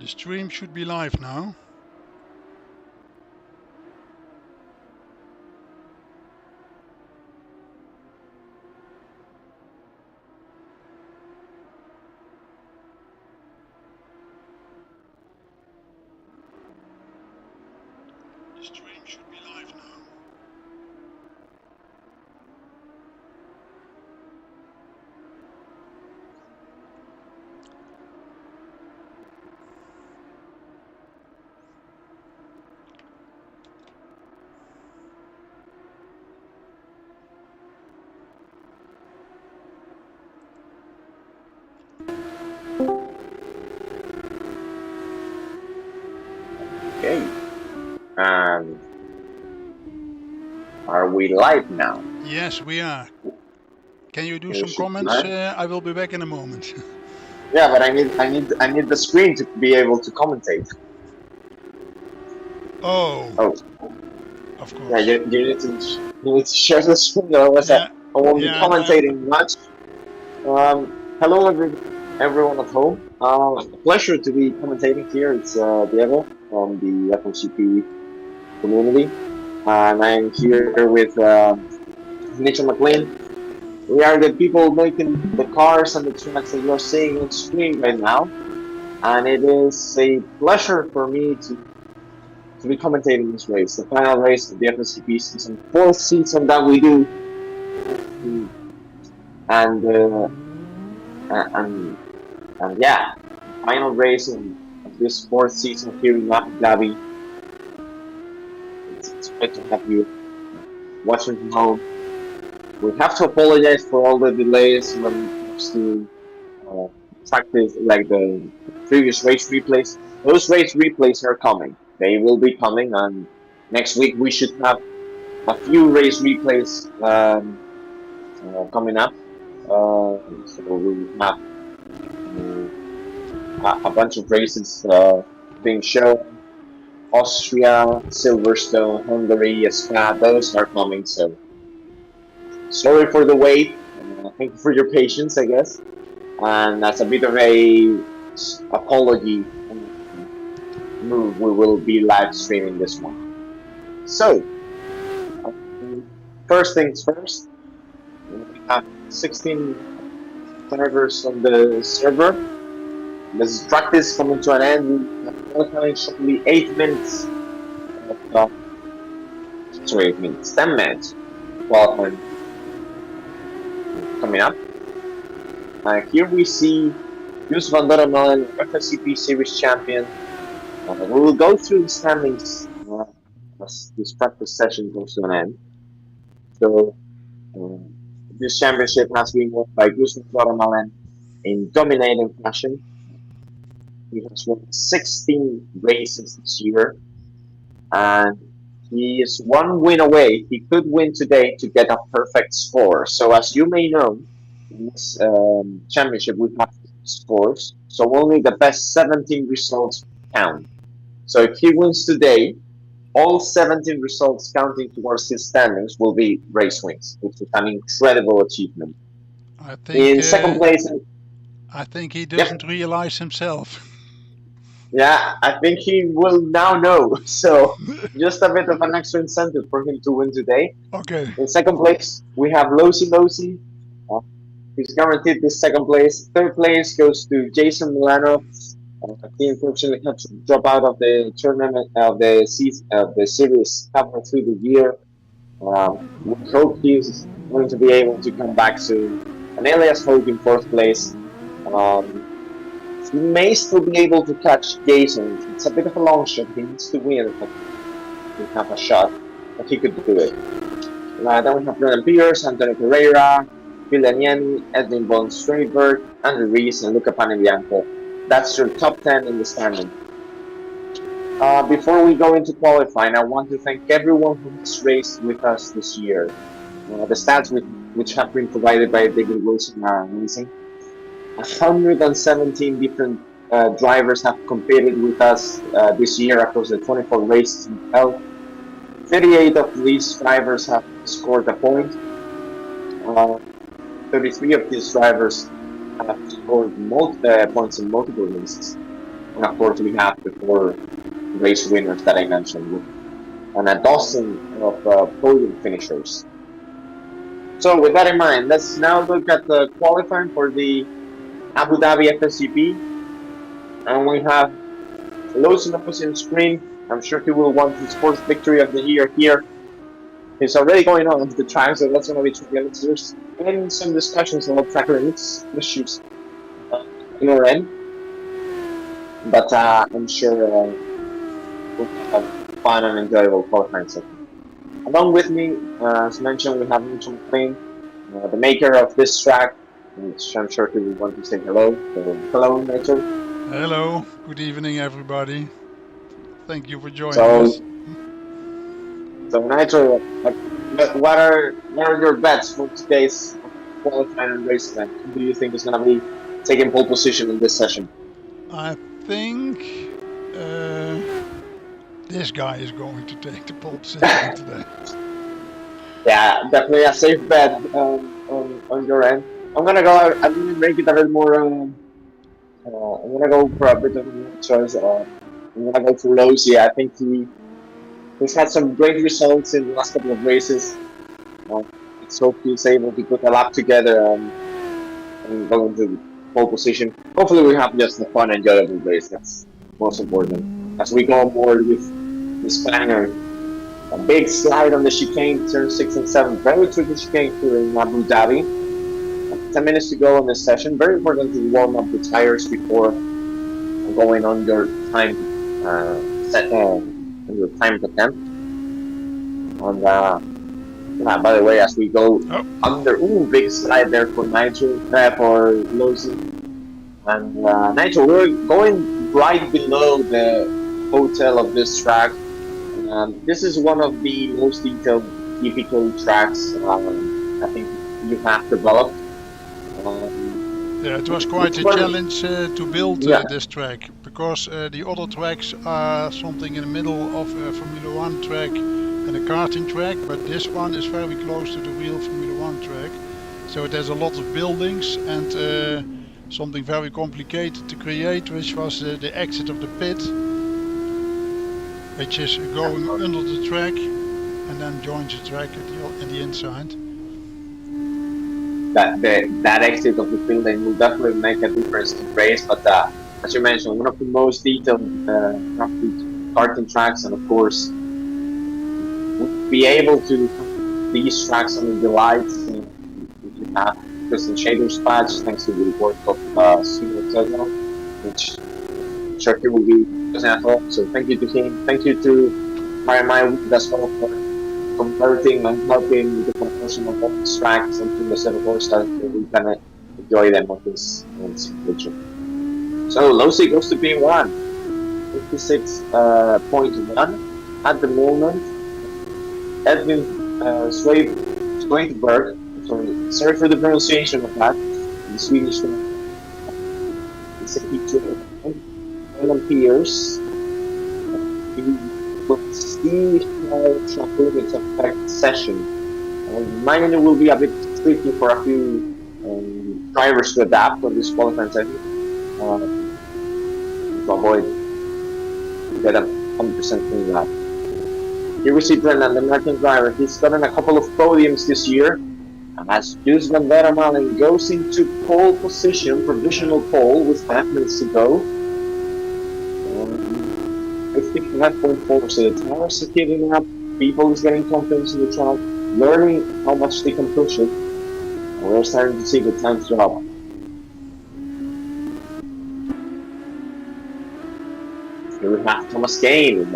The stream should be live now. The stream should be live now. Okay. Are we live now? Yes, we are. Can you do some comments? I will be back in a moment. Yeah, but I need the screen to be able to commentate. Oh. Oh. Of course. Yeah, you need to share the screen. Otherwise, I won't be commentating much. Hello, everyone at home. Pleasure to be commentating here. It's Diego from the FSGP community, and I'm here with Nitro McClean. We are the people making the cars and the tracks that you're seeing on screen right now, and it is a pleasure for me to be commentating this race, the final race of the FSGP season, 4th season that we do, and yeah, final race of this 4th season here in Abu Dhabi. It's great to have you watching from home. We have to apologize for all the delays when it comes to practice, like the previous race replays. Those race replays are coming. They will be coming, and next week we should have a few race replays coming up. So we have a bunch of races being shown. Austria, Silverstone, Hungary, Spa, those are coming. So sorry for the wait. Thank you for your patience, I guess. And as a bit of a apology move, we will be live streaming this one. So, first things first, we have 16 servers on the server. This practice coming to an end. We have only 8 minutes. 8 minutes, 10 minutes. Qualifying coming up. Here we see Yusuf van der Malen, FSGP Series champion. We will go through the standings as this practice session comes to an end. So, this championship has been won by Yusuf van der Malen in dominating fashion. He has won 16 races this year, and he is 1 win away. He could win today to get a perfect score. So, as you may know, in this championship we have scores, so only the best 17 results count. So if he wins today, all 17 results counting towards his standings will be race wins, which is an incredible achievement. I think, in second place, I think he doesn't realize himself. Yeah, I think he will now know. So just a bit of an extra incentive for him to win today. Okay. In second place, we have Losi. He's guaranteed this second place. Third place goes to Jason Milano. He unfortunately had to drop out of the tournament of the season of the series halfway through the year. We hope he's going to be able to come back soon. And Elias Hogue in 4th place. He may still be able to catch Jason. It's a bit of a long shot. He needs to win, but he have a shot, but he could do it. Then we have Brennan Pierce, Antonio Pereira, Villaniani, Edwin von Streiberg, Andrew Rees, and Luca Panebianco. That's your top 10 in the standing. Before we go into qualifying, I want to thank everyone who has raced with us this year. The stats which have been provided by David Wilson are amazing. 117 different drivers have competed with us this year across the 24 races we held. 38 of these drivers have scored a point. 33 of these drivers have scored points in multiple races. And of course, we have the 4 race winners that I mentioned, and a dozen of podium finishers. So with that in mind, let's now look at the qualifying for the Abu Dhabi FSGP. And we have Los Lopez on screen. I'm sure he will want his first victory of the year here. It's already going on the track, so that's going to be tricky. There's been some discussions about track limits issues in our end, but I'm sure we'll have fun and enjoyable qualifying session. Along with me, as mentioned, we have Nitro McClean, the maker of this track, which I'm sure he will want to say hello. So, hello, Nitro. Hello, good evening, everybody. Thank you for joining us. So Nitro, what are your bets for today's qualifying and race event? Who do you think is going to be taking pole position in this session? I think this guy is going to take the pole position today. Yeah, definitely a safe bet on your end. I'm gonna go. I'm gonna make it a little more. I'm gonna go for a bit of a choice. I'm gonna go for Losi. I think he's had some great results in the last couple of races. Let's hope he's able to put a lap together and go into pole position. Hopefully, we have just a fun, enjoyable race. That's most important. As we go more with the Spaniard, a big slide on the chicane, turn 6 and 7. Very tricky chicane here in Abu Dhabi. 10 minutes to go in this session. Very important to warm up the tires before going on your time your timed attempt. And by the way, as we go under, big slide there for Nitro, for Losi. And Nitro, we're going right below the hotel of this track. This is one of the most detailed GPK tracks I think you have developed. Yeah, it was quite a challenge to build this track, because the other tracks are something in the middle of a Formula 1 track and a karting track, but this one is very close to the real Formula 1 track. So it has a lot of buildings and something very complicated to create, which was the exit of the pit, which is going under the track and then joins the track at the inside. That exit of the building will definitely make a difference in race, but as you mentioned, one of the most detailed karting tracks, and of course, we'll be able to these tracks on the lights if you have custom shaders patch, thanks to the work of Rosado, which Turkey will be using as well. So thank you to him. Thank you to Marimai as well for converting and helping with the conversion of all these tracks into the set of horse that we can enjoy them on this picture. So Losi goes to P1, 56.1 at the moment. Edwin Swedenberg, sorry for the pronunciation of that, the Swedish Pierce. We'll see how track limits affect session. Mine will be a bit tricky for a few drivers to adapt on this qualifying session to avoid get a 100% clean lap. Here we see Brendan, the American driver. He's gotten a couple of podiums this year. And as Jules Van der Malen goes into pole position, provisional pole with 5 minutes to go. 55.4, so the tires are heating up, people is getting confidence in the track, learning how much they can push it, and we're starting to see the times drop. Here we have Thomas Kane,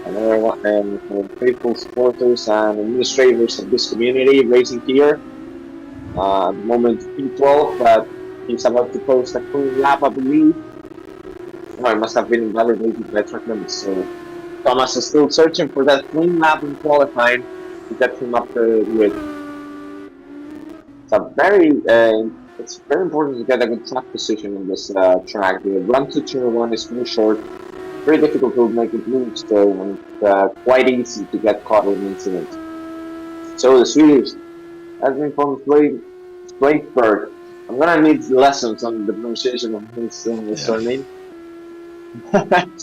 another one, faithful supporters and administrators of this community racing here. At the moment P12, but he's about to post a clean lap, I believe. It must have been invalidated by track limits, so Thomas is still searching for that clean lap in qualifying to get him up the grid. It's very important to get a good track position in this track. The run to turn 1 is very short, very difficult to make it move still, and quite easy to get caught in incidents. So the Swedish, has been from Swedenberg. I'm gonna need lessons on the pronunciation of his surname.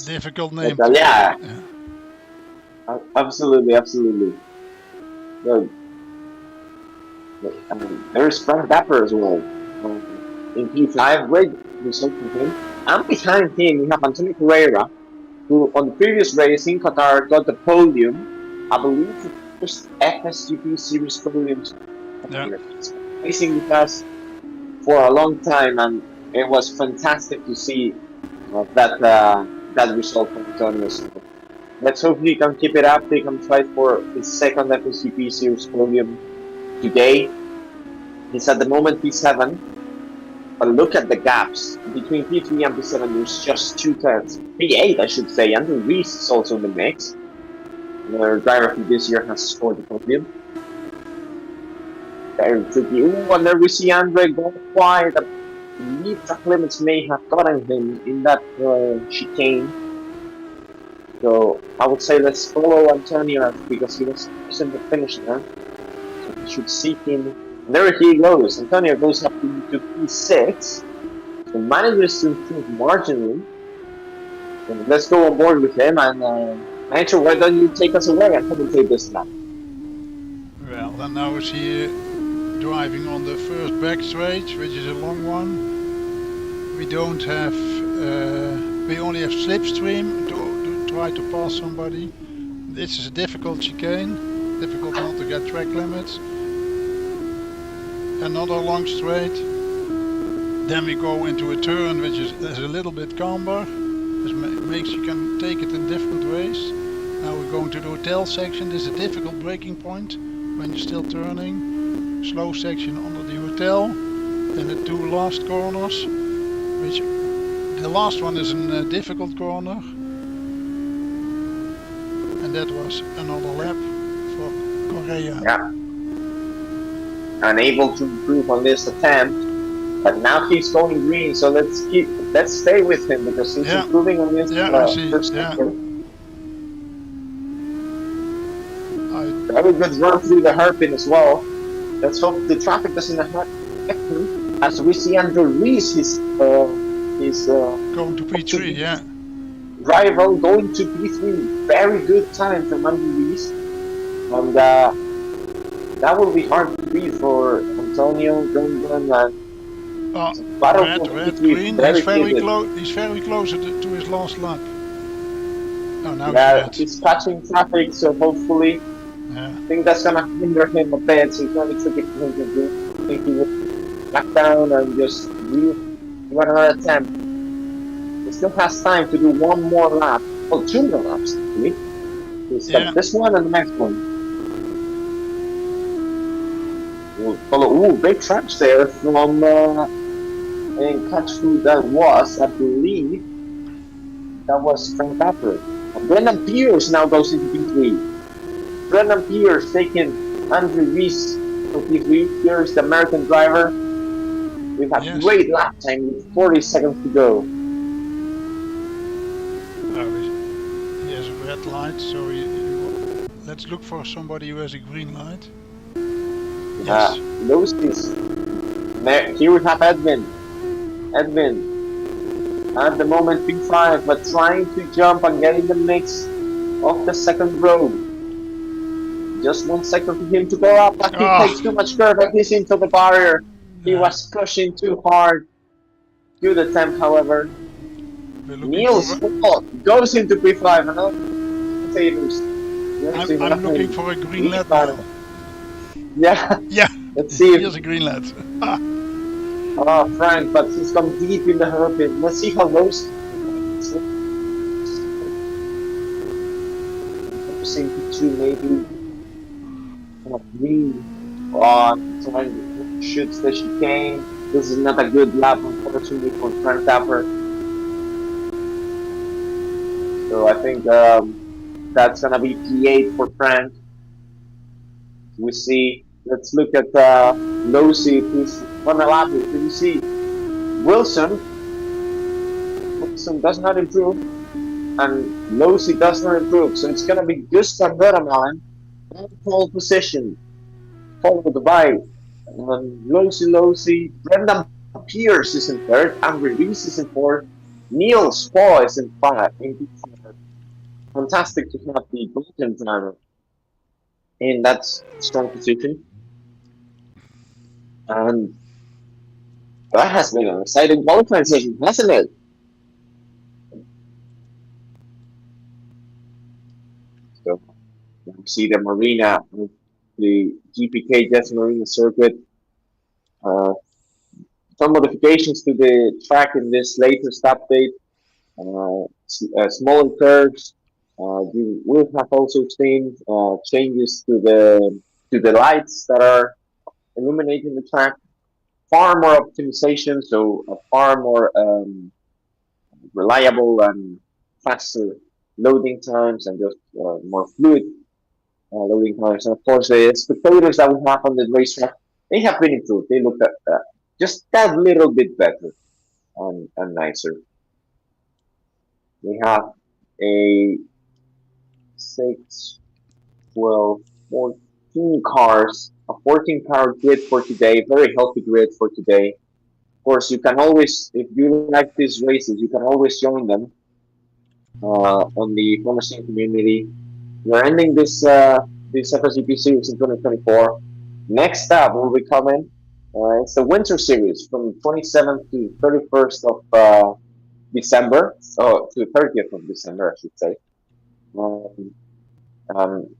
Difficult name. But, yeah. Absolutely, absolutely. But, there's Frank Dapper as well. In P5, great result from him. And behind him, we have Antonio Pereira, who on the previous race in Qatar got the podium. I believe the first FSGP Series podium. Yeah. Racing with us for a long time, and it was fantastic to see that result from Antonio. So let's hope he can keep it up. They can fight for his second FSGP Series podium today. He's at the moment P7, but look at the gaps between P3 and P7. There's just 2 tenths. P8, I should say. Andrew Reese is also in the mix. Another driver who this year has scored the podium. Very tricky. Ooh, and there we see Andre go quiet. The track limits may have gotten him in that chicane. So I would say let's follow Antonio because he was in the finish there. So we should see him. And there he goes. Antonio goes up to P6. So manages to improve marginally. So let's go on board with him, and Nitro, why don't you take us away and commentate this lap? Well, then now is he driving on the first back straight, which is a long one. We don't have, we only have slipstream to try to pass somebody. This is a difficult chicane, difficult not to get track limits. Another long straight. Then we go into a turn which is a little bit camber. This makes you can take it in different ways. Now we're going to the hotel section. This is a difficult braking point when you're still turning. Slow section under the hotel. Then the 2 last corners, which the last one is a difficult corner. And that was another lap for Korea. Yeah. Unable to improve on this attempt. But now he's going green, so let's stay with him because he's improving on this first sector. Very good run through the hairpin as well. Let's hope the traffic doesn't affect him. As we see Andrew Reese, he's going to P3, yeah. Rival going to P3. Very good time from Andrew Reese. And that will be hard to beat for Antonio, Gungun, and red, green. He's very close to his last lap. Oh, now he's catching traffic, so hopefully, I think that's gonna hinder him a bit. So it's gonna be tricky for him to do. I think he will back down and just do another attempt. He still has time to do one more lap, 2 more laps actually. He's got this one and the next one. We'll follow. Ooh, big traps there from. And catch who that was. I believe that was Frank Dapper. Brendan Pierce now goes into P3. Brendan Pierce taking Andrew Reese for P3. Here's the American driver. We've had great lap time with 40 seconds to go. He has a red light, so let's look for somebody who has a green light. Yes. Here we have Edwin at the moment P5, but trying to jump and get in the mix of the second row. Just 1 second for him to go up, but he takes too much curve and he's into the barrier. He was pushing too hard. Good attempt, however. Niels goes into P5. I'm looking for a green light. Yeah. Let's see. Here's a green light. Oh, Frank, but he's come deep in the hairpin. Let's see how those. Seem to maybe green on trying to shoot the chicane. This is not a good lap, unfortunately, for Frank Dapper. So I think that's gonna be P8 for Frank. We see. Let's look at Losey, who's on the lap. You see Wilson does not improve, and Losey does not improve. So it's going to be Gustav Röderman in pole position, followed by Losey. Brendan Pierce is in third, Andrew Reese is in fourth, Niels Paul is in five. Fantastic to have the golden driver in that strong position. And that has been an exciting qualifying session, hasn't it? So you see the marina, the GPK Marina circuit. Some modifications to the track in this latest update. Smaller curves. You will have also seen changes to the lights that are illuminating the track. Far more optimization, so a far more reliable and faster loading times and just more fluid loading times. And of course, the spectators that we have on the racetrack, they have been improved. They look at just that little bit better and nicer. We have a 6, 12, 14 cars, a 14-car grid for today, very healthy grid for today. Of course, you can always, if you like these races, you can always join them on the Formula Team community. We're ending this FSGP Series in 2024. Next up will be coming. It's the Winter Series from 27th to 31st of December. Oh, to 30th of December, I should say.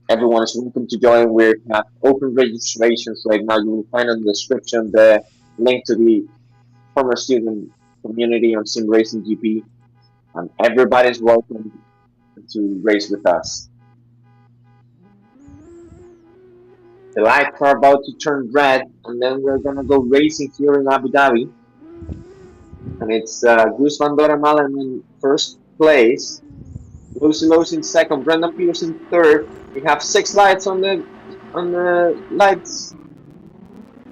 Everyone is welcome to join. We have open registrations right now. You will find in the description the link to the former student community on Sim Racing GP. And everybody's welcome to race with us. The lights are about to turn red, and then we're gonna go racing here in Abu Dhabi. And it's Gus van Doornmalen in first place, Lucy in second, Brendan Peters in third. We have 6 lights on the lights,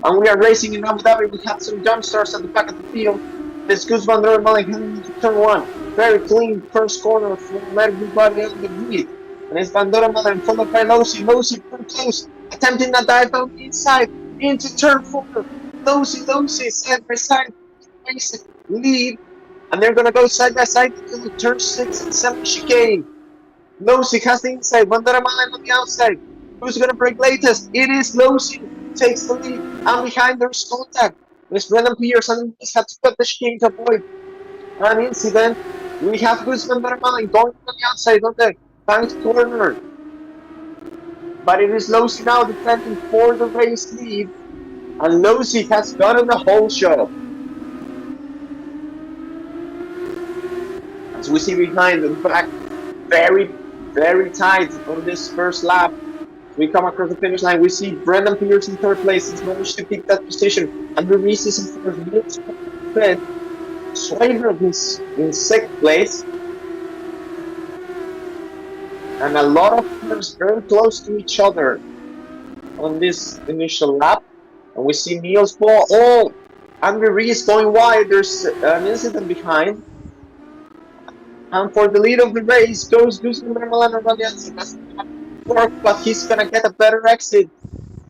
and we are racing in Abu Dhabi. We have some jump starts at the back of the field. This Gus van Doornmalen heading into turn 1. Very clean first corner from everybody on the grid. And it's Van Doornmalen followed by Lucy pretty close, attempting a dive out inside into turn 4. Lucy side by side, lead, and they're gonna go side by side to turn 6 and 7 chicane. Lucy has the inside, Van Doornmalen on the outside. Who's gonna break latest? It is Lucy, takes the lead, and behind there's contact. There's Brendan Pierce, and he's had to cut the chicane to avoid an incident. We have Gus van Doornmalen going on the outside on the bank's corner. But it is Lucy now defending for the race lead, and Lucy has gotten the whole show. As we see behind the back, very, very tight on this first lap. We come across the finish line. We see Brendan Pierce in third place. He's managed to keep that position. And Reese is in fourth. Swaver is in sixth place. And a lot of cars very close to each other on this initial lap. And we see Niels Paul. Oh, Andrew Reese going wide. There's an incident behind. And for the lead of the race goes Gus van Doornmalen on the outside. Work, but he's gonna get a better exit.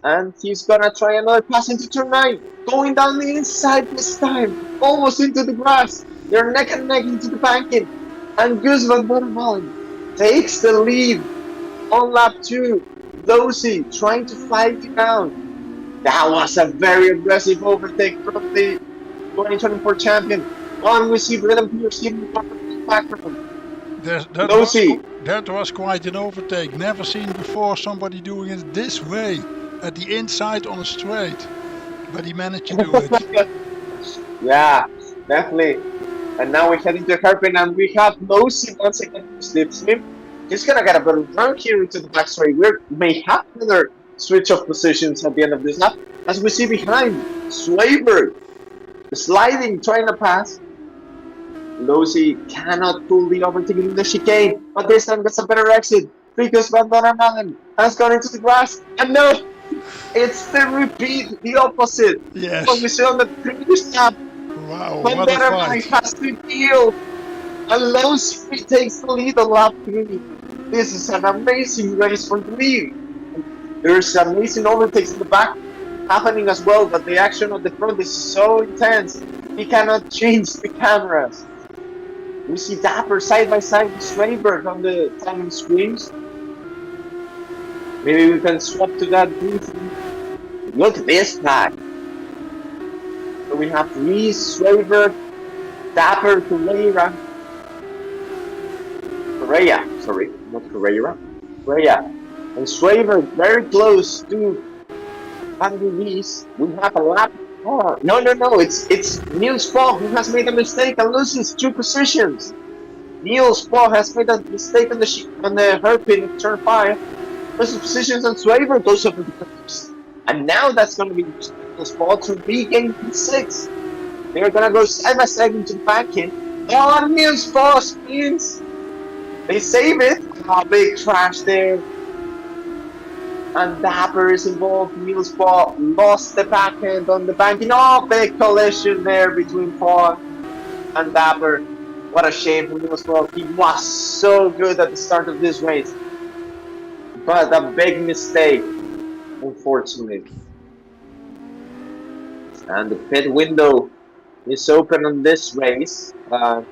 And he's gonna try another pass into turn 9. Going down the inside this time. Almost into the grass. They're neck and neck into the banking. And Gus van Doornmalen takes the lead on lap 2. Lucy trying to fight it down. That was a very aggressive overtake from the 2024 champion. And we see Brendan Pierce in the background. That was quite an overtake. Never seen before somebody doing it this way at the inside on a straight. But he managed to do it. Yeah, definitely. And now we head into hairpin, and we have Lucy once again to slip. He's gonna get a better run here into the back straight. We may have another switch of positions at the end of this lap. As we see behind, Swaber sliding, trying to pass. Lucy cannot pull the overtaking in the chicane, but this time gets a better exit because Van Doornmalen has gone into the grass. And no, it's the repeat, the opposite. Yes. What we saw on the previous lap. Wow, Van what a Doornmalen fight. has to deal, and Lucy takes the lead on lap 3. This is an amazing race for the lead. There's amazing overtakes in the back happening as well, but the action on the front is so intense, he cannot change the cameras. We see Dapper side by side with Swayberg on the timing screens. Maybe we can swap to that briefly. Look at this pack. So we have Reese, Swayberg, Dapper, Correa, sorry, not Correa. And Swayberg very close to Andy Reese. We have a lap. Oh, no, it's Niels Paul who has made a mistake and loses 2 positions. Niels Paul has made a mistake on the hairpin of turn 5. Loses positions and Swayberg goes up with the cups. And now that's going to be Niels Paul to regain P6. They're going to go side by side into the back end. Oh, Niels Paul spins. They save it. Oh, big crash there. And Dapper is involved. Niels Paul lost the backhand on the banking. Oh, big collision there between Paul and Dapper. What a shame for Niels Paul. He was so good at the start of this race. But a big mistake, unfortunately. And the pit window is open on this race. The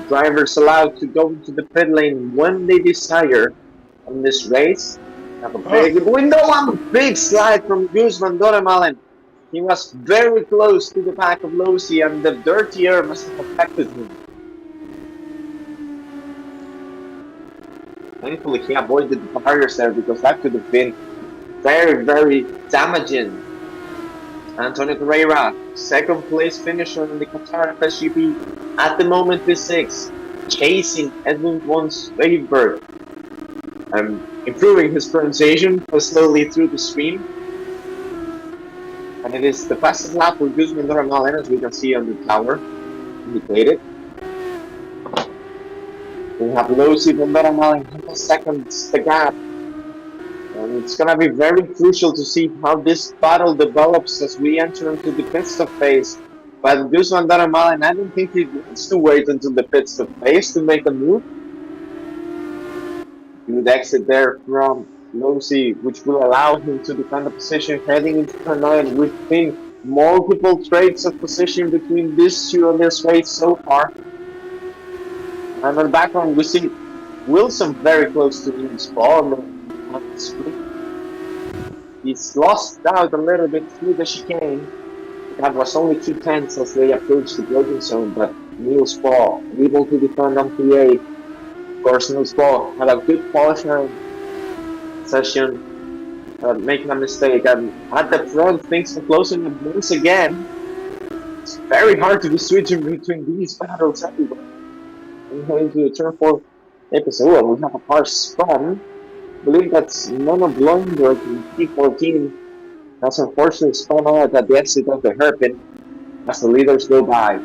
drivers allowed to go into the pit lane when they desire on this race. Have a big window and a big slide from Gus van Doremalen. He was very close to the back of Losi and the dirty air must have affected him. Thankfully he avoided the barriers there because that could have been very, very damaging. Antonio Pereira, second place finisher in the Qatar FSGP at the moment P6, chasing Edmund von Swayberg. Improving his pronunciation slowly through the screen. And it is the fastest lap for Gus van Doremalen, as we can see on the tower indicated. We have Losi van Doremalen, seconds the gap. And it's going to be very crucial to see how this battle develops as we enter into the pit stop phase. But Gus van Doremalen, I don't think he wants to wait until the pit stop phase to make a move. He would exit there from Losi, which will allow him to defend the position heading into turn 9. We've seen multiple trades of position between these two on this race so far. And on the background, we see Wilson very close to Niels Paul on the screen. He's lost out a little bit through the chicane. That was only 2 tenths as they approached the braking zone, but Niels Paul able to defend on P8. Of course, Niels Paul had a good qualifying session, making a mistake, and at the front, things are closing up once again. It's very hard to be switching between these battles everywhere. I'm going to the turn 4 episode. Oh, we have a car spun. I believe that's Mono Blomberg in P14. That's unfortunately spun out at the exit of the hairpin as the leaders go by.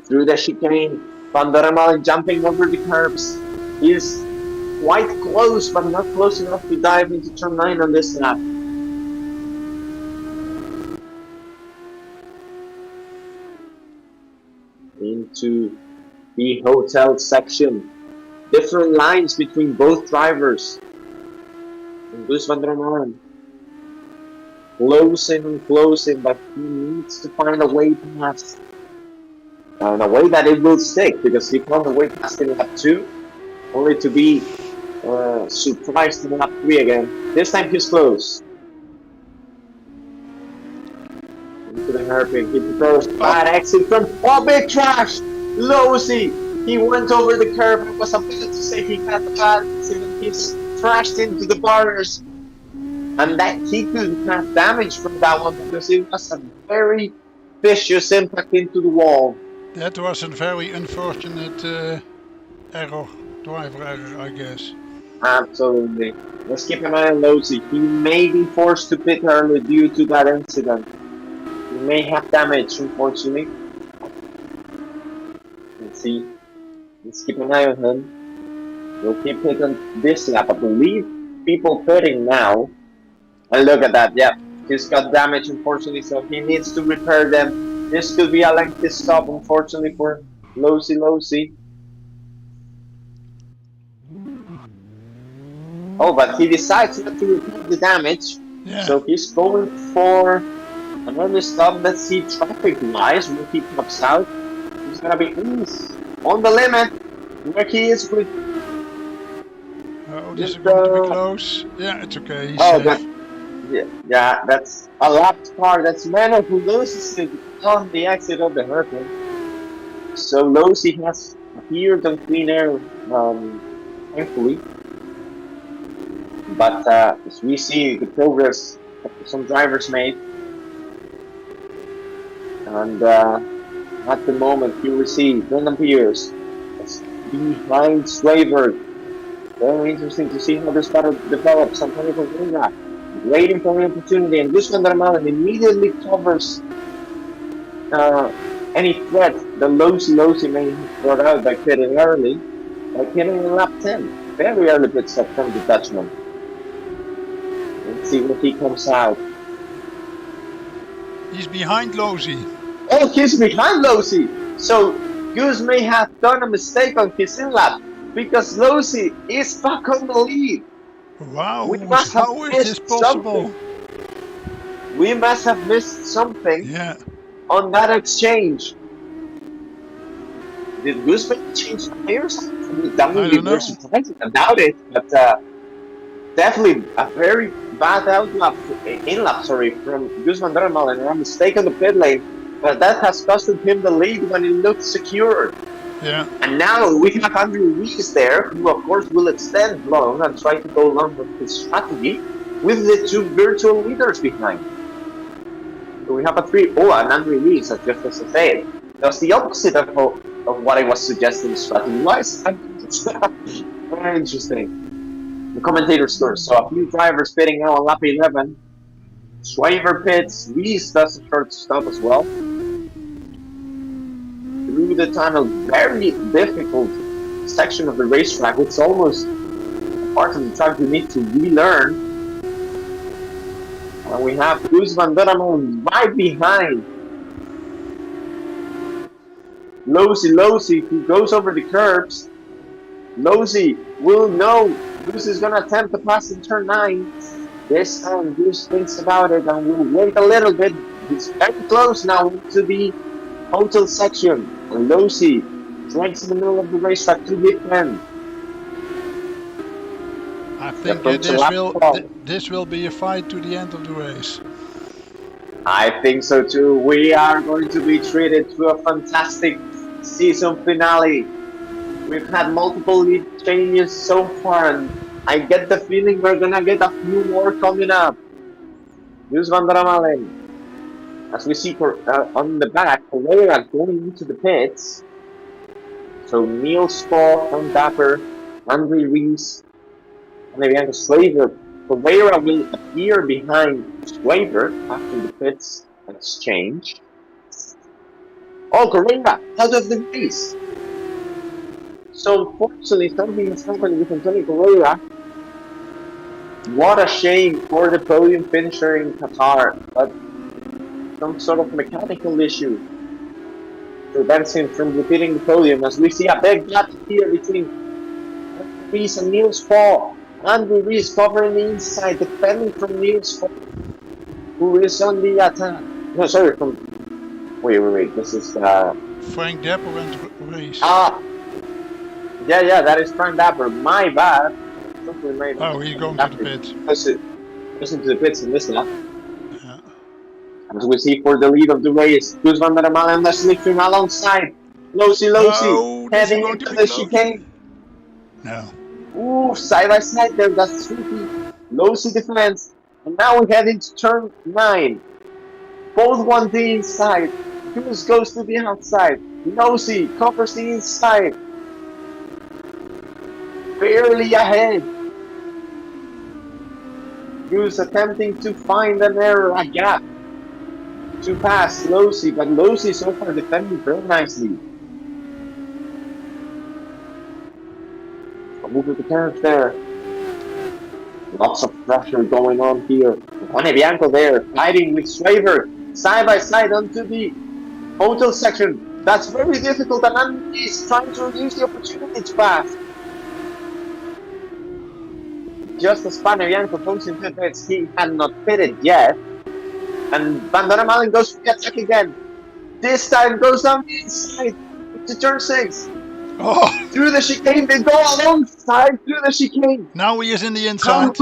Through the chicane, Van Doremalen jumping over the curbs. He's quite close, but not close enough to dive into turn 9 on this lap. Into the hotel section. Different lines between both drivers. And Gus van Doremalen closing, but he needs to find a way past. And a way that it will stick, because he found a way past in lap 2, only to be surprised in lap 3 again. This time he's close. Into the hairpin, he throws bad exit from big crash! Losi! He went over the curb and was about to say he had the bad accident. He's crashed into the barriers. And that he could have damage from that one because it was a very vicious impact into the wall. That was a very unfortunate driver error, I guess. Absolutely. Let's keep an eye on Losi. He may be forced to pit early due to that incident. He may have damage, unfortunately. Let's see. Let's keep an eye on him. We'll keep pitting this lap. I believe people pitting now. And look at that, yeah. He's got damage, unfortunately, so he needs to repair them. This could be a lengthy stop, unfortunately, for Losi. Oh, but he decides not to repair the damage. Yeah. So he's going for another stop. Let's see traffic-wise when he comes out. gonna be on the limit. Where he is with. Oh, this is going to be close. Yeah, it's okay. He's Oh, safe. yeah, that's a lapped car. That's Mano who loses it on the exit of the hairpin. So Losi has appeared on clean air, thankfully. But as we see the progress that some drivers made, and at the moment you will see Brendan Pierce behind Swayberg. Very interesting to see how this battle develops. Antonio Correa waiting for an opportunity, and Guzman Darmalan immediately covers any threat that Losi may have brought out by pitting early, by pitting in lap 10. Very early pit stop from the Dutchman. Let's see when he comes out. He's behind Losi. Oh, he's behind Losi. So Gus may have done a mistake on his in-lap because Losi is back on the lead. Wow, how is this possible? We must have missed something on that exchange. Did Gus make change tires? That would be very surprising about it, but definitely a very bad in-lap from Gus van der Molen, and a mistake on the pit lane, but that has costed him the lead when it looked secure. Yeah. And now we have Andrew Rees there, who of course will extend long and try to go along with his strategy with the two virtual leaders behind. So we have a 3. Oh, and Andrew Rees, just as I said, that's the opposite of what I was suggesting strategy-wise. Very interesting. The commentator scores. So a few drivers pitting now on lap 11. Schwaber pits. Rees does a short stop as well. Through the tunnel, very difficult section of the racetrack. It's almost a part of the track we need to relearn. And we have Gus van der Molen right behind Losi, who goes over the curbs. Losi will know Gus is going to attempt to pass in turn 9. This time, Gus thinks about it and will wait a little bit. He's very close now to the hotel section. And Losi strikes in the middle of the racetrack to defend. I think this will be a fight to the end of the race. I think so too. We are going to be treated to a fantastic season finale. We've had multiple lead changes so far, and I get the feeling we're gonna get a few more coming up. Gus van der Molen. As we see on the back, Correa going into the pits. So Neil Spaw from Dapper, Andre Rees, and Bianca Slaver. Correa will appear behind Slaver after the pits exchange. Oh, Correa out of the race. So unfortunately, something has happened with Antonio Correa. What a shame for the podium finisher in Qatar, but some sort of mechanical issue prevents him from repeating the podium, as we see a big gap here between Rees and Neil Spaw. Andrew Rees covering the inside, defending from Neil Spaw, who is on the attack. No, sorry, from... Wait, this is... Frank Dapper and Rees. Yeah, that is Frank Dapper. My bad. Oh, he's going to the pit. Listen to the pits in this lap. As we see for the lead of the race, Gus van der Molen and slipping alongside Losi, heading into the chicane. No. Ooh, side by side there, that's tricky. Losi defense, and now we head into turn 9. Both want the inside. Gus goes to the outside. Losi covers the inside. Barely ahead. Gus attempting to find an error, a gap to pass Losi, but Losi so far defending very nicely. I'll move with the curve there. Lots of pressure going on here. Juan Bianco there, fighting with Schwaber, side by side onto the hotel section. That's very difficult, and Andy is trying to reduce the opportunity to pass. Just as Juan Bianco goes into pits, he had not pitted yet. And Van der Molen goes for the attack again. This time goes down the inside. into turn 6. Oh! Through the chicane, they go alongside through the chicane. Now he is in the inside.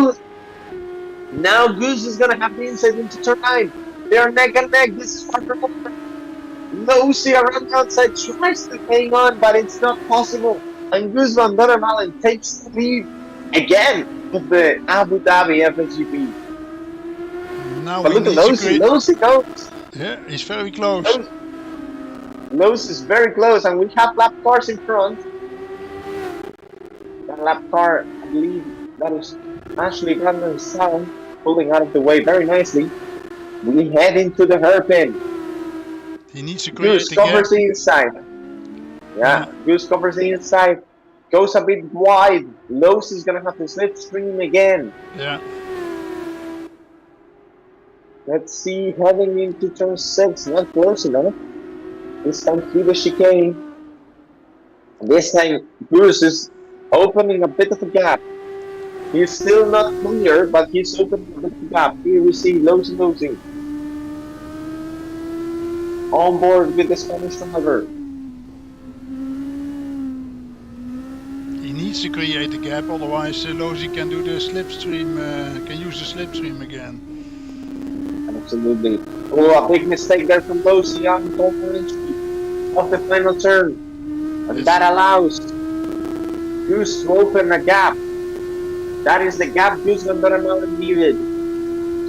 Now Goose is gonna have the inside into turn 9. They are neck and neck. This is far from over. Lucy around the outside tries to hang on, but it's not possible. And Goose van der Malen takes the lead again of the Abu Dhabi FSGP. Now But look at Lucy. Lucy goes. Yeah, he's very close. Lucy is very close, and we have lap cars in front. That lap car, I believe, that is Ashley Brandon's son, pulling out of the way very nicely. We head into the hairpin. He needs to create Goose covers the inside. Yeah, Goose covers the inside. Goes a bit wide. Lowe's is gonna have to slipstream again. Yeah. Let's see, heading into turn 6, not close enough. This time through the chicane. And this time, Goose is opening a bit of a gap. He's still not clear, but he's opening a bit of a gap. Here we see Lowe's losing. On board with the Spanish driver. He needs to create a gap, otherwise Lozi can do the slipstream, can use the slipstream again. Absolutely. Oh, a big mistake there from Lozi on the of the final turn. And that allows Goose to open a gap. That is the gap Goose van der Malen needed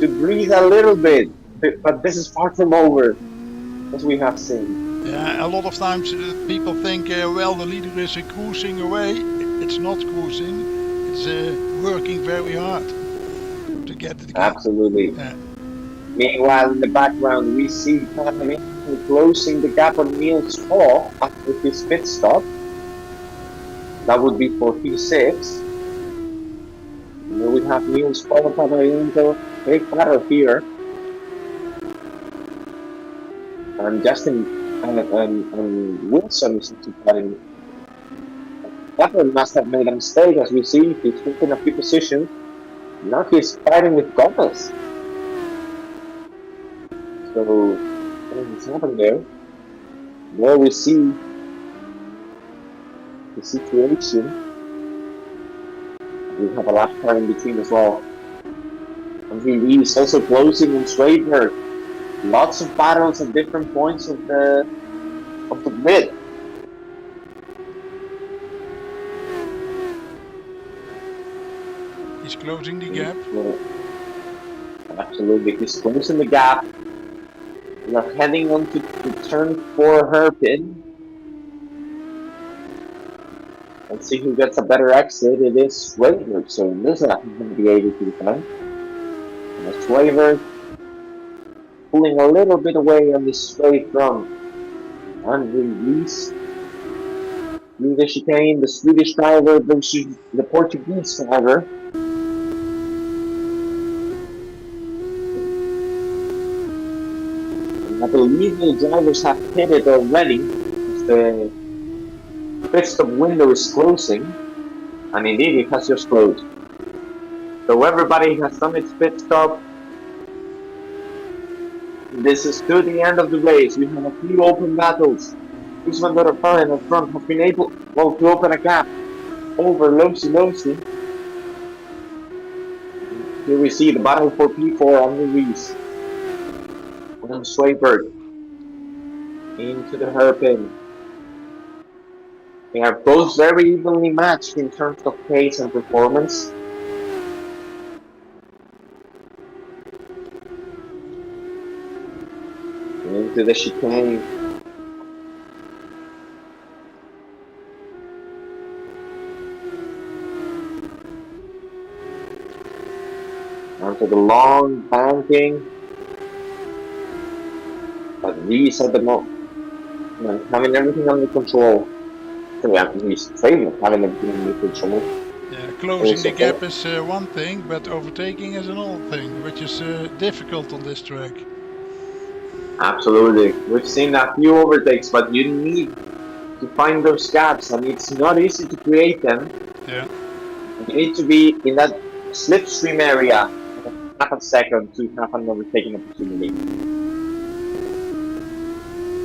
to breathe a little bit. But this is far from over, as we have seen. Yeah, a lot of times people think, well, the leader is cruising away. It's not cruising. It's working very hard to get the gap. Absolutely. Yeah. Meanwhile, in the background, we see Hamilton closing the gap on Niels Paul after his pit stop. That would be for P6. And then we have Niels Paul Pavariento, big battle here. And Justin and Wilson is fighting. That one must have made a mistake, as we see he's taking a few positions. Now he's fighting with Gomez. So, what is happening there? There we see the situation. We have a lap car in between as well. And he is also closing in Schwaber. Lots of battles at different points of the grid. He's closing the gap. Absolutely, he's closing the gap. We are heading on to turn 4 hairpin. Let's see who gets a better exit. It is Schwaber, so this is going to be able to defend. And Schwaber pulling a little bit away on this straight from Andre Rees. Through the chicane, the Swedish driver versus the Portuguese driver. And I believe the drivers have pitted already, as the pit stop window is closing. And indeed, it has just closed. So everybody has done its pit stop. This is to the end of the race. We have a few open battles. Goose van der Malen in front have been able to open a gap over Losi. Here we see the battle for P4 on the Rees. And Schwaber into the hairpin. They are both very evenly matched in terms of pace and performance. Into the chicane. Onto the long banking. But Rees at the moment, having everything under control. So we have Rees favoring having everything under control. Yeah, closing the gap is one thing, but overtaking is another thing, which is difficult on this track. Absolutely. We've seen a few overtakes, but you need to find those gaps, and it's not easy to create them. Yeah. You need to be in that slipstream area half a second to have an overtaking opportunity.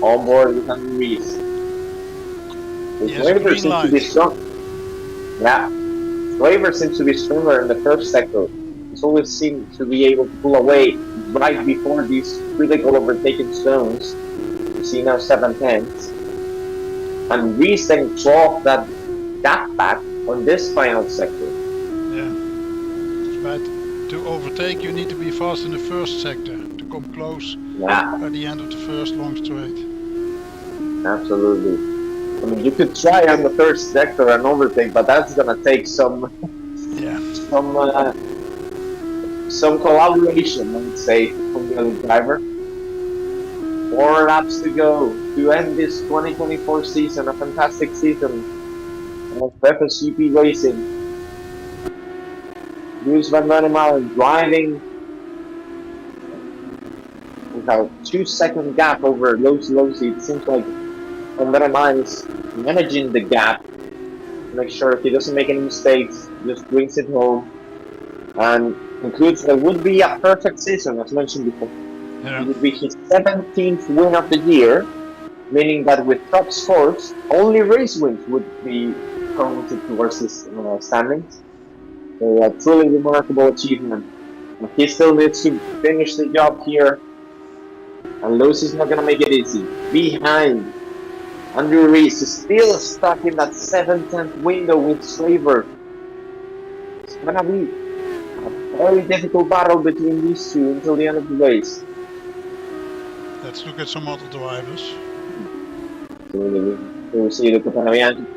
On board with Rees. Flavor seems to be strong. Yeah, Flavor seems to be stronger in the first sector. He's always seemed to be able to pull away right before these critical overtaken zones. You see now 7/10, and Reese clawed that gap back on this final sector. Yeah, but to overtake you need to be fast in the first sector to come close at the end of the first long straight. Absolutely. I mean, you could try on the first sector and overtake, but that's gonna take some collaboration, I would say, from the other driver. 4 laps to go to end this 2024 season, a fantastic season of FSGP racing. Bruce Van Malen driving with a 2-second gap over Losi. It seems like Van Malen is managing the gap to make sure he doesn't make any mistakes, just brings it home, and concludes that it would be a perfect season, as mentioned before. Yeah. It would be his 17th win of the year, meaning that with top scores, only race wins would be counted towards his standings. So a truly remarkable achievement. He still needs to finish the job here, and Lewis is not going to make it easy. Behind, Andrew Reese is still stuck in that 7/10 window with Slaver. It's going to be a very difficult battle between these two until the end of the race. Let's look at some other drivers. We see the Panavian.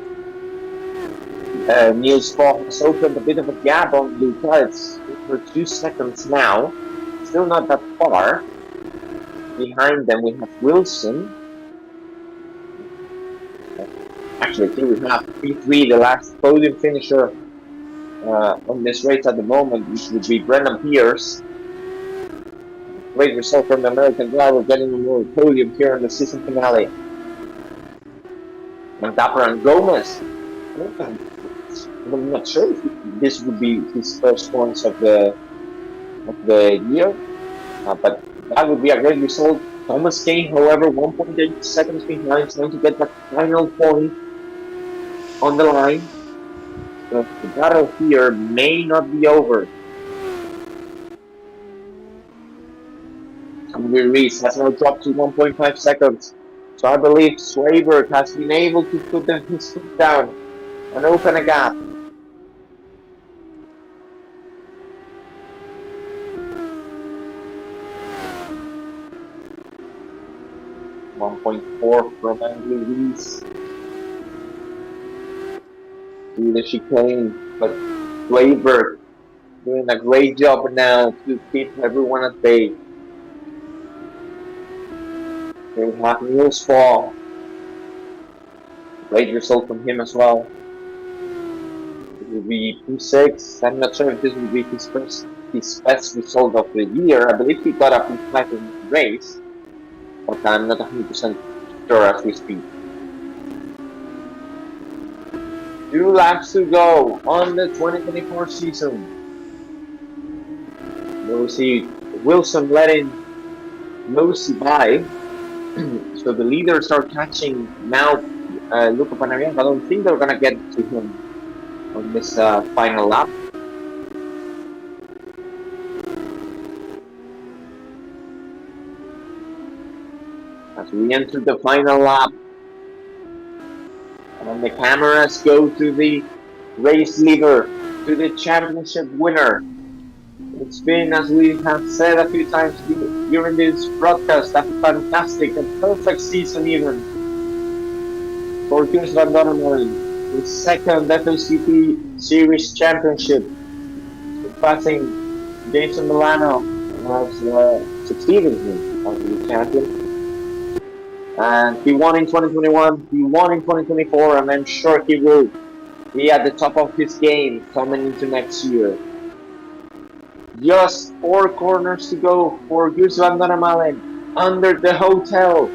Niels Fogg has opened a bit of a gap on Luca. It's for 2 seconds now. Still not that far. Behind them we have Wilson. Actually, here we have P3, the last podium finisher on this race at the moment, which would be Brendan Pierce. Great result from the American driver, getting a more podium here in the season finale. And Dapper and Gomez. I'm not sure if this would be his first points of the year, but that would be a great result. Thomas Kane, however, 1.8 seconds behind, trying to get that final point on the line. So the battle here may not be over. Andrew Reese has now dropped to 1.5 seconds. So I believe Swaber has been able to put his foot down and open a gap. .4 from Andrew Reese. See the chicane, but Swaber doing a great job now to keep everyone at bay. Here we have Niels Fogg. Great result from him as well. It will be P6. I'm not sure if this will be his best result of the year. I believe he got a P5 in the race, but I'm not 100% sure as we speak. 2 laps to go on the 2024 season. We'll see Wilson letting Losi by. So the leaders are catching now Luca Panarian. I don't think they're going to get to him on this final lap. As we enter the final lap, and the cameras go to the race leader, to the championship winner. It's been, as we have said a few times during this broadcast, a fantastic, a perfect season even for Chris Van Dormelen, his second FSGP Series championship, surpassing Jason Milano, was succeeding him as the champion. And he won in 2021, he won in 2024, and I'm sure he will be at the top of his game coming into next year. Just 4 corners to go for Gus Van Dormelen under the hotel.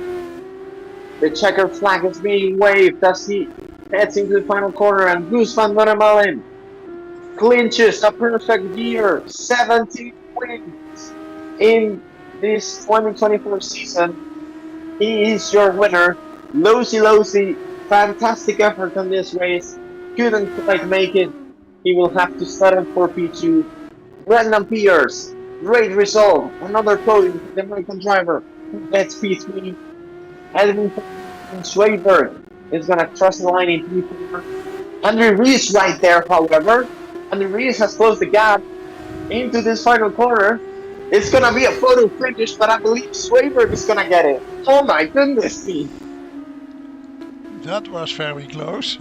The checker flag is being waved as he heads into the final corner, and Gus Van Dormelen clinches a perfect year, 17 wins in this 2024 season. He is your winner. Losi fantastic effort on this race. Couldn't quite make it. He will have to settle for P2. Brendan Pierce, great result. Another podium for the American driver who gets P3. Edwin Schweiberg is going to cross the line in P4. Andrew Rees right there, however. Andrew Rees has closed the gap into this final corner. It's going to be a photo finish, but I believe Schweiberg is going to get it. Oh my goodness me. That was very close.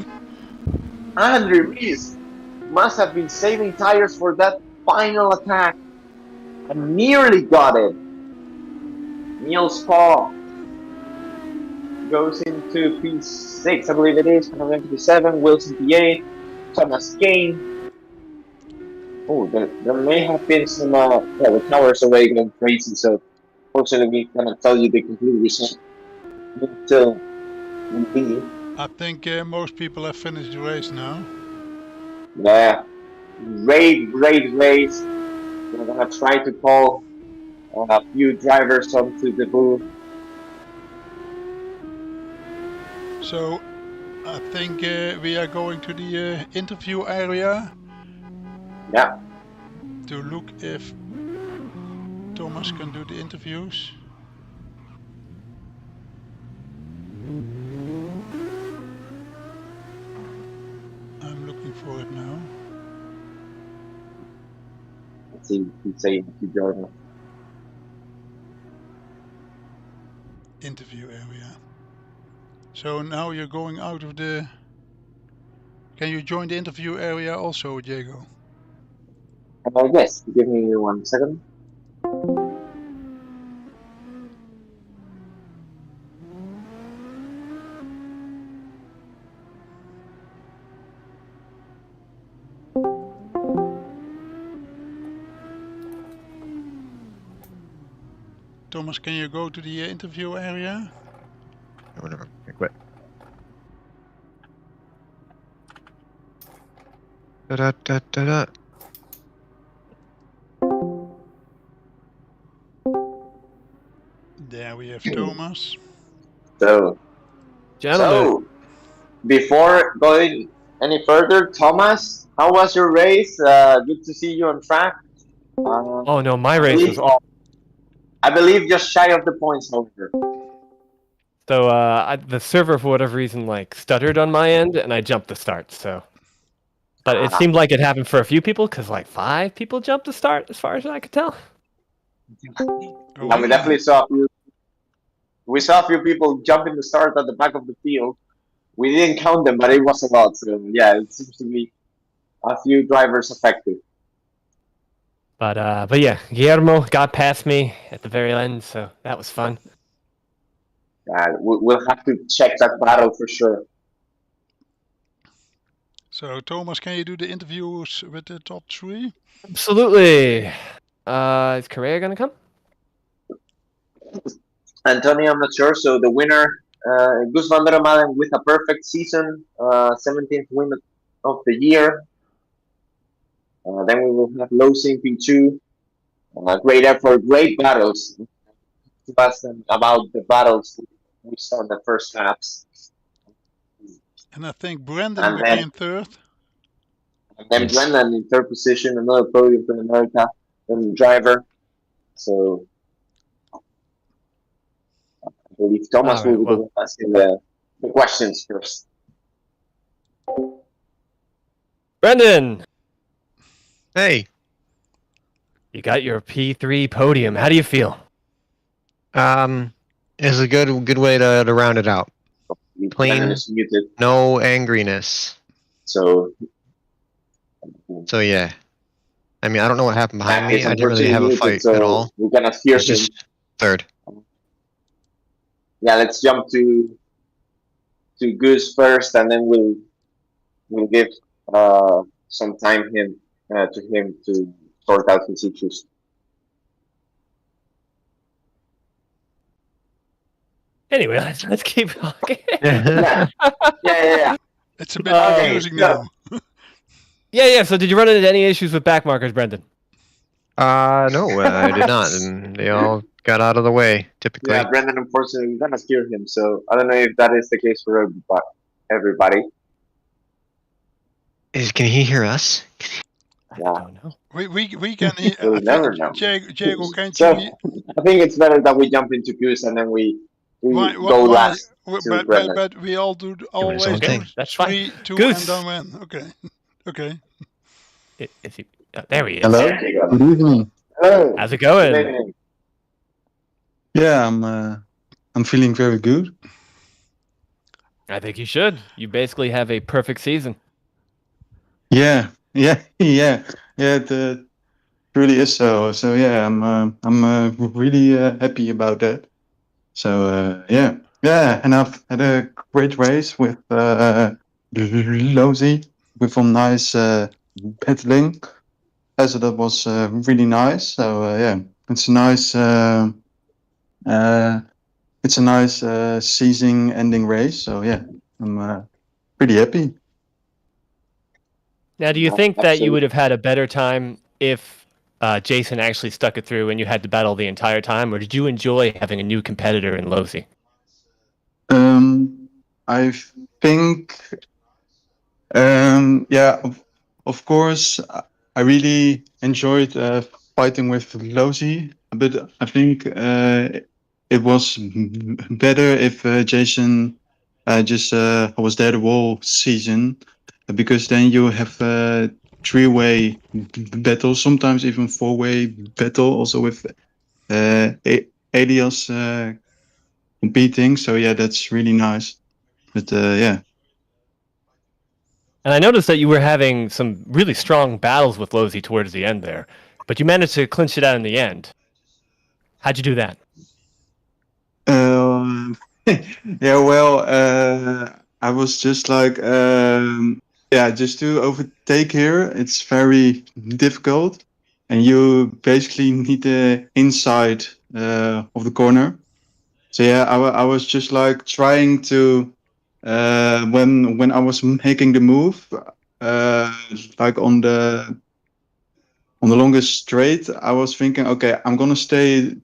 Andrew Rees must have been saving tires for that final attack and nearly got it. Niels Paul goes into P6, I believe it is, P7, Wilson P8, Thomas Kane. Oh, there may have been some the towers away going crazy, so fortunately we cannot tell you the complete result until we leave. I think most people have finished the race now. Yeah, great race. We're gonna try to call a few drivers onto the booth. So I think we are going to the interview area. Yeah. To look if Thomas can do the interviews. I'm looking for it now. Let's see if he's saying to join us. Interview area. So now you're going out of the... Can you join the interview area also, Diego? Yes, give me 1 second. Thomas, can you go to the interview area? Whatever, I quit. Da-da-da-da-da. There we have Thomas. So, before going any further, Thomas, how was your race? Good to see you on track. Oh no, my race was awful. I believe just shy of the points, however. So the server, for whatever reason, like stuttered on my end, and I jumped the start. So, but it seemed like it happened for a few people because like 5 people jumped the start, as far as I could tell. Yeah, we definitely saw a few. We saw a few people jumping the start at the back of the field. We didn't count them, but it was a lot. So yeah, it seems to be a few drivers affected. But yeah, Guillermo got past me at the very end, so that was fun. We'll have to check that battle for sure. So Thomas, can you do the interviews with the top 3? Absolutely. Is Correa gonna come? Antonio, I'm not sure. So the winner, Gus van der Malen with a perfect season, 17th win of the year. Then we will have Losing P2. Great effort, great battles. To ask them about the battles we saw in the first halves. And I think Brendan became 3rd. And then yes. Brendan in 3rd position, another podium for America driver. So I believe Thomas will be asking the questions first. Brendan! Hey! You got your P3 podium. How do you feel? It's a good way to round it out. Clean, no angriness. So yeah. I mean, I don't know what happened behind me. I didn't really have a fight at all. We're gonna hear him. Just 3rd. Yeah, let's jump to Goose first, and then we'll give some time to him to sort out his issues. Anyway, let's keep talking. Yeah. It's a bit confusing now. Yeah. So did you run into any issues with back markers, Brendan? No, I did not, and they all got out of the way, typically. Yeah, Brendan, unfortunately, we're gonna steer him, so I don't know if that is the case for everybody. everybody. Can he hear us? I don't know. We can. We'll never know. Diego, can't So, you? I think it's better that we jump into Goose and then we go last to Brendan. But we all do always own do thing. That's fine. 3, 2, Goose. and then win. Okay. Okay. Is he, there he is. Hello. Good evening. Hello. How's it going? Good evening. Yeah, I'm feeling very good. I think you should. You basically have a perfect season. Yeah. It really is so. So yeah, I'm really happy about that. So yeah, and I've had a great race with Lozy with some nice battling. So that was really nice. So yeah, it's a nice. It's a nice season-ending race, so yeah, I'm pretty happy. Now, do you think that you would have had a better time if Jason actually stuck it through and you had to battle the entire time, or did you enjoy having a new competitor in Lozy? I think, yeah, of course, I really enjoyed fighting with Lozy, but I think it was better if Jason just was there the whole season, because then you have three-way battles, sometimes even four-way battle, also with alias competing. So yeah, that's really nice. But yeah. And I noticed that you were having some really strong battles with Lozy towards the end there, but you managed to clinch it out in the end. How'd you do that? Yeah, well, I was just like, yeah, just to overtake here, it's very difficult, and you basically need the inside of the corner. So yeah, I was just like trying to, when I was making the move, like on the longest straight, I was thinking, okay, I'm gonna stay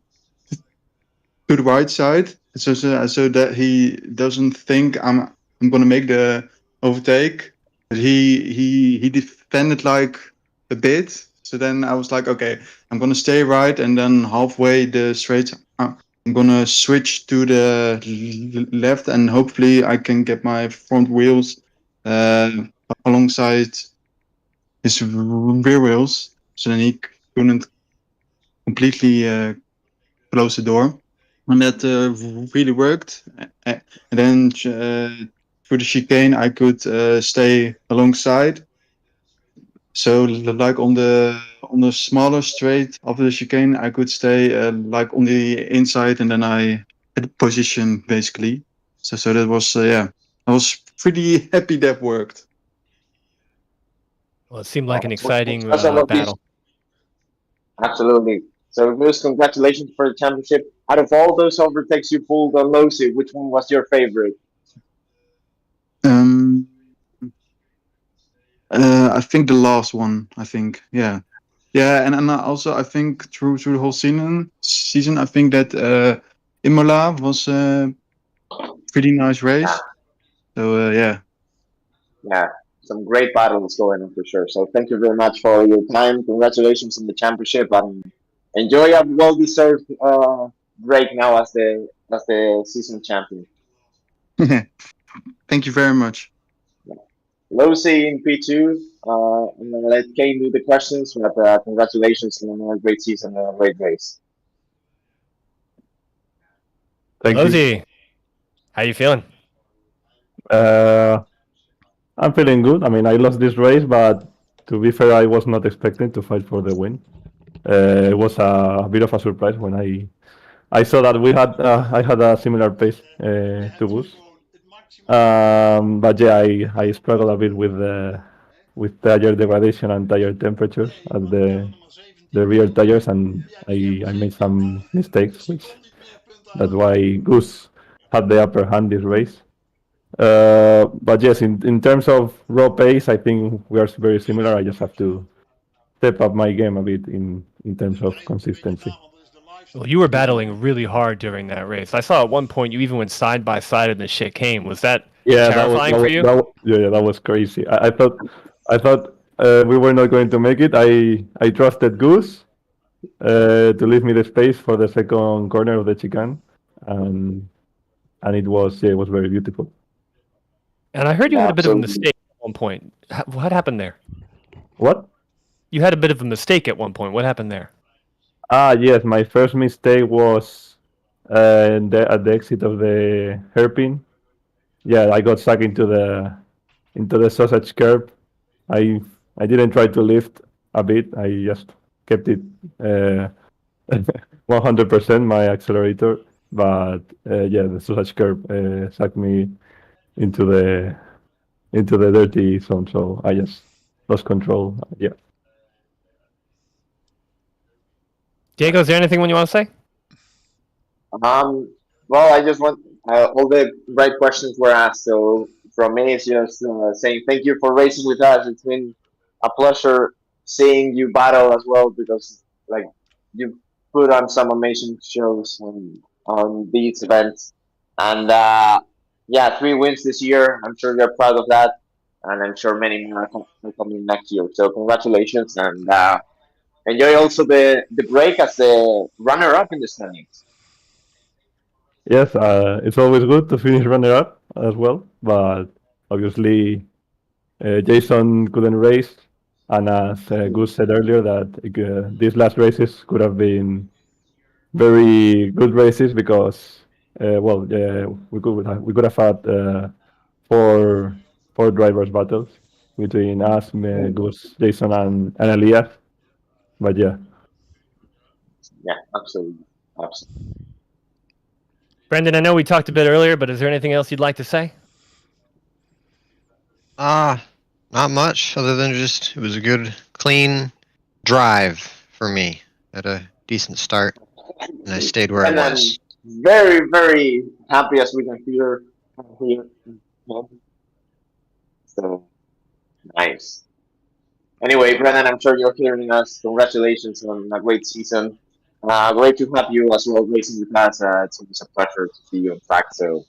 to the right side, so that he doesn't think I'm gonna make the overtake. But he defended like a bit. So then I was like, okay, I'm gonna stay right, and then halfway the straight, I'm gonna switch to the left, and hopefully I can get my front wheels alongside his rear wheels, so then he couldn't completely close the door. And that really worked. And then for the chicane, I could stay alongside. So like on the smaller straight of the chicane, I could stay like on the inside, and then I had a position basically. So that was yeah, I was pretty happy that worked. Well, it seemed like an exciting battle. Absolutely. So, Moose, congratulations for the championship. Out of all those overtakes you pulled on Lozy, which one was your favorite? I think the last one. I think, yeah, and also I think through the whole season, I think that Imola was a pretty nice race. So yeah. Yeah, some great battles going on for sure. So thank you very much for your time. Congratulations on the championship, and enjoy a well-deserved break now as the season champion. Thank you very much. Lozy in P2. I'm gonna let Kane do the questions, but congratulations on a great season and a great race. Thank you. How you feeling? I'm feeling good. I mean, I lost this race, but to be fair, I was not expecting to fight for the win. It was a bit of a surprise when I saw that I had a similar pace to Goose. But yeah, I struggled a bit with tire degradation and tire temperatures at the rear tires, and I made some mistakes, that's why Goose had the upper hand this race. But yes, in terms of raw pace, I think we are very similar. I just have to step up my game a bit in terms of consistency. Well, you were battling really hard during that race. I saw at one point you even went side by side and the shit came. Was that terrifying for you? That was crazy. I thought we were not going to make it. I trusted Goose to leave me the space for the second corner of the chicane, and it was very beautiful. And I heard you had a bit of a mistake at one point. What happened there? What? You had a bit of a mistake at one point. What happened there? Yes, my first mistake was at the exit of the hairpin. Yeah, I got stuck into the sausage curve. I didn't try to lift a bit. I just kept it 100% my accelerator. But the sausage curve sucked me into the dirty zone. So I just lost control. Yeah. Diego, is there anything you want to say? Well, I just want all the right questions were asked. So from me, it's just saying thank you for racing with us. It's been a pleasure seeing you battle as well, because like you put on some amazing shows on these events, and 3 wins this year. I'm sure you're proud of that, and I'm sure many more are coming next year. So congratulations, and enjoy also the break as the runner-up in the standings. Yes, it's always good to finish runner-up as well, but obviously Jason couldn't race, and as Gus said earlier, that these last races could have been very good races because, we could have had four drivers battles between us, Gus, Jason, and Elias, but yeah. Yeah, absolutely. Brendan, I know we talked a bit earlier, but is there anything else you'd like to say? Not much other than just it was a good, clean drive for me at a decent start, and I stayed where I was. Very, very happy as we can hear here. So nice. Anyway, Brennan, I'm sure you're hearing us. Congratulations on a great season. Great to have you as well racing with us. It's always a pleasure to see you in track. So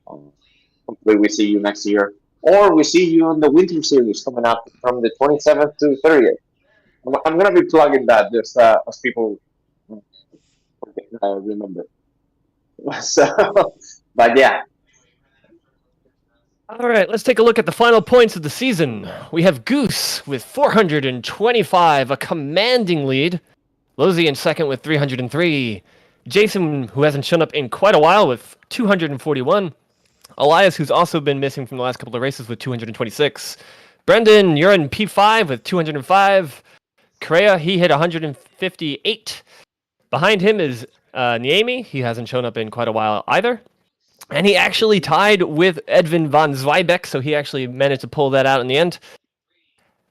hopefully we see you next year, or we see you in the Winter Series coming up from the 27th to 30th. I'm gonna be plugging that just as people remember. So, but yeah. All right, let's take a look at the final points of the season. We have Goose with 425, a commanding lead. Losey in second with 303. Jason, who hasn't shown up in quite a while, with 241. Elias, who's also been missing from the last couple of races, with 226. Brendan, you're in P5 with 205. Correa, he hit 158. Behind him is Niemi. He hasn't shown up in quite a while either. And he actually tied with Edwin van Zweibeck, so he actually managed to pull that out in the end.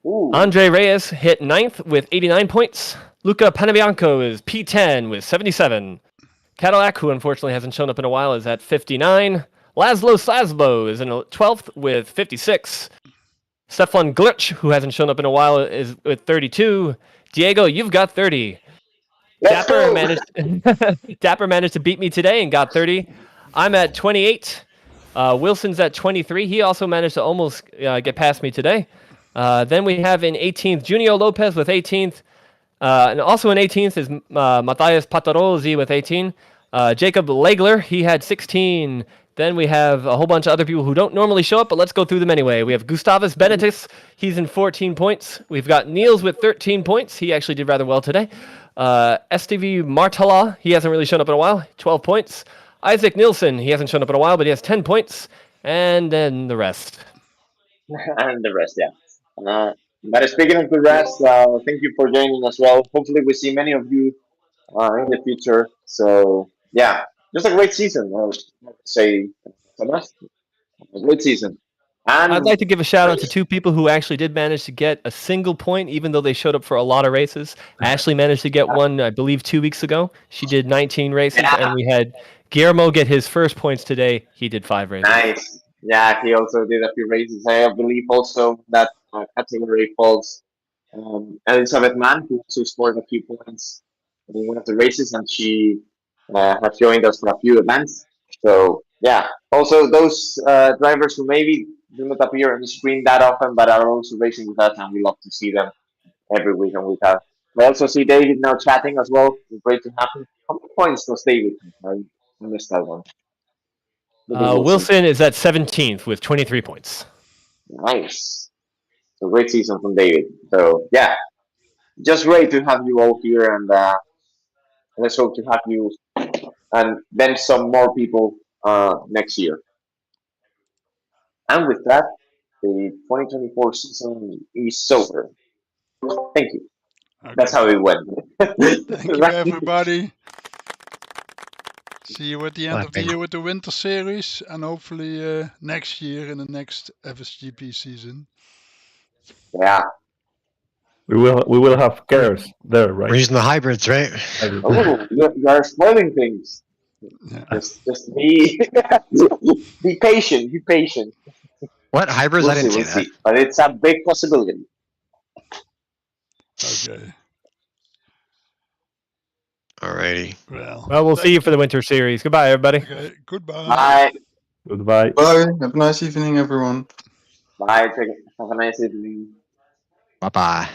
Ooh. Andre Reyes hit 9th with 89 points. Luca Panebianco is P10 with 77. Cadillac, who unfortunately hasn't shown up in a while, is at 59. Laszlo Slasbo is in 12th with 56. Stefan Glitch, who hasn't shown up in a while, is with 32. Diego, you've got 30. Dapper managed to beat me today and got 30. I'm at 28. Wilson's at 23. He also managed to almost get past me today. Then we have in 18th, Junio Lopez with 18th. And also in 18th is Matthias Patarozzi with 18. Jacob Legler, he had 16. Then we have a whole bunch of other people who don't normally show up, but let's go through them anyway. We have Gustavus Benedictus. He's in 14 points. We've got Niels with 13 points. He actually did rather well today. STV Martala, he hasn't really shown up in a while. 12 points. Isaac Nielsen, he hasn't shown up in a while, but he has 10 points. And then the rest. And the rest, yeah. But speaking of the rest, thank you for joining as well. Hopefully we see many of you in the future. So, yeah, just a great season. I would say, a great season. And I'd like to give a shout out to two people who actually did manage to get a single point, even though they showed up for a lot of races. Ashley managed to get one, I believe, 2 weeks ago. She did 19 races, and we had Guillermo get his first points today. He did 5 races. Nice. Yeah, he also did a few races. I believe also that category falls Elizabeth Mann, who also scored a few points. in one of the races, and she has joined us for a few events. So yeah, also those drivers who maybe do not appear on the screen that often, but are also racing with us, and we love to see them every week and week out. I also see David now chatting as well. It's great to have him. How many points does David? I missed that one. Wilson is at 17th with 23 points. Nice. So great season from David. So yeah, just great to have you all here, and let's hope to have you and then some more people next year. And with that, the 2024 season is over. Thank you. Okay. That's how it went. Thank you, everybody. See you at the end of the Clapping. year with the Winter Series, and hopefully next year in the next FSGP season. Yeah. We will have cares there, right? We're using the hybrids, right? Oh, you are spoiling things. Yeah. Just be be patient. Be patient. What hybrids? I didn't see We'll that. see. But it's a big possibility. Okay. Alrighty. Well, We'll see you for the Winter Series. Goodbye, everybody. okay. Goodbye. Bye. Goodbye. Bye. Have a nice evening, everyone. Bye. Have a nice evening. Bye bye.